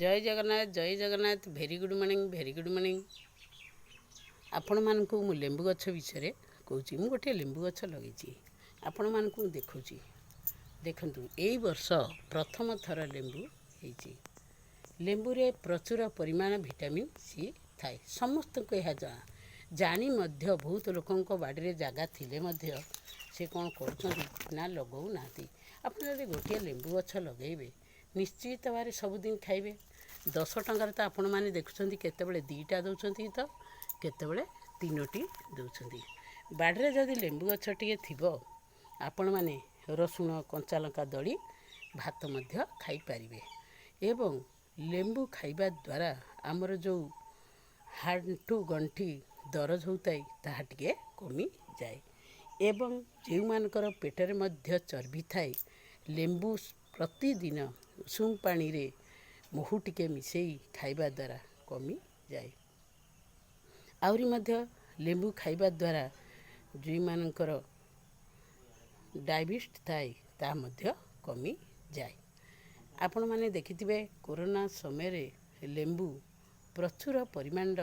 जय Jagannath very good morning आपण मानकु मु लेंबू गछ विषय कहूँ मु गोटे लेंबू गछ लगे आपण मानकु देखुची देखंतु एई वर्ष प्रथम थर लेंबू होईची। लेंबू रे प्रचुर परिमाण विटामिन सी थाए समस्त को यह जानी मध्य बहुत लोकों बाड़ी रे जागा थिले मध्य से कौन कर ना लगौ नाती आप गोटे लेंबू गछ लगेबे निश्चित भाव सबुदिन खाइबे 10 टंकार तो आपण मैंने देखुं केतबेले 2टा दौरान तो केतबेले 3टी दौरान बाड़े जदि लेंबू गछ टे थी आपण मैंने रसुण कंचा लंका दली भात मध्य खाई पारिबे एवं लेंबू खाइबा द्वारा आमर जो हांटू गंठी दरज होता है ताहा टिके कमी जाए एवं जो मानकर पेटरे मध्य चर्बी थाए लेंबू प्रतिदिन उषुम पानी रे महू टिके मिसेई खाइबा द्वारा कमी जाए। आउरी मध्य लेंबू खाइबा द्वारा जो मानकर डायबिटीज थाए ता मध्य कमी जाए। आपण माने देखिथिबे कोरोना समय रे लेंबू प्रचुर परिमाण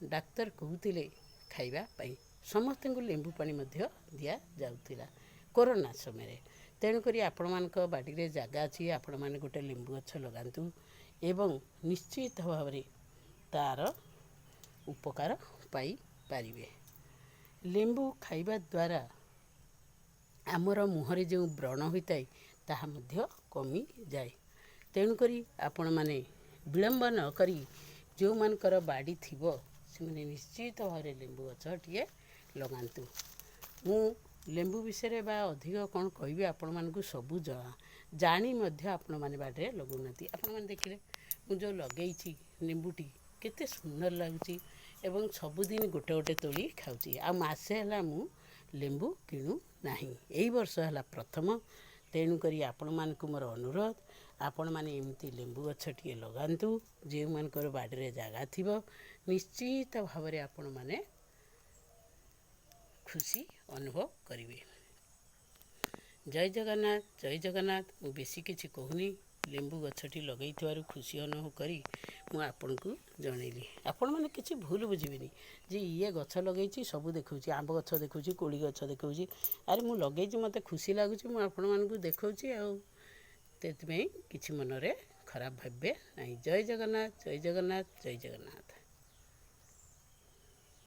डाक्तर कहूतिले खाइबा पई समस्त को लेंबू पानी मध्य दिया जाउतिला कोरोना समय रे। तेणुक आपण मानक बाड़ी रे जागा अच्छी आपण मैंने गोटे लेंबू गछ लगातु एवं निश्चित भाव तार उपकार पाई पारिबे। लेंबू खाइबा द्वारा आमर मुहरे जो व्रण होता है ताहा मध्य कमी जाए। तेणुक आपण मैंने विलंब न करी जो मानकर बाड़ी थिबो से माने निश्चित भाव लेंबू गछ टे लगातु। मु लेंबू विषय बा अधिक कौन कहि आपण मानकु सबु जानी मध्य आपण माने बाड़े लगौनाती आपण माने देखिले मु जो लगेइछि लेंबूटी केते सुंदर लागुची एवं सबुदिन गोटे गोटे तोली खाऊची आ मासे हला मु लेंबू किणु नाही एई वर्ष हला प्रथम। तेणु करी आपण मानकु मोर अनुरोध आपण माने एमती लेंबू गछ टिके लगांतु जे मानकर बाड़ी रे जागा थिबो निश्चित भाव रे आपण माने खुशी अनुभव करिवे। जय जगन्नाथ मु बेसी किछि कहूनी लेंबू गछटी लगई थिवारु खुशी अनुभव करी मु आपन को जणैली। आपण माने किछि भूल बुझिबेनी जे ये गछ लगेइछि सबु देखौछि आंब गछ देखौछि कोली गछ देखौछि अरे मु लगेइछि मते खुशी लागुछि मु आपण मान को देखौछि आ तेतमे किछि मनरे खराब भाबे नाही। जय जगन्नाथ।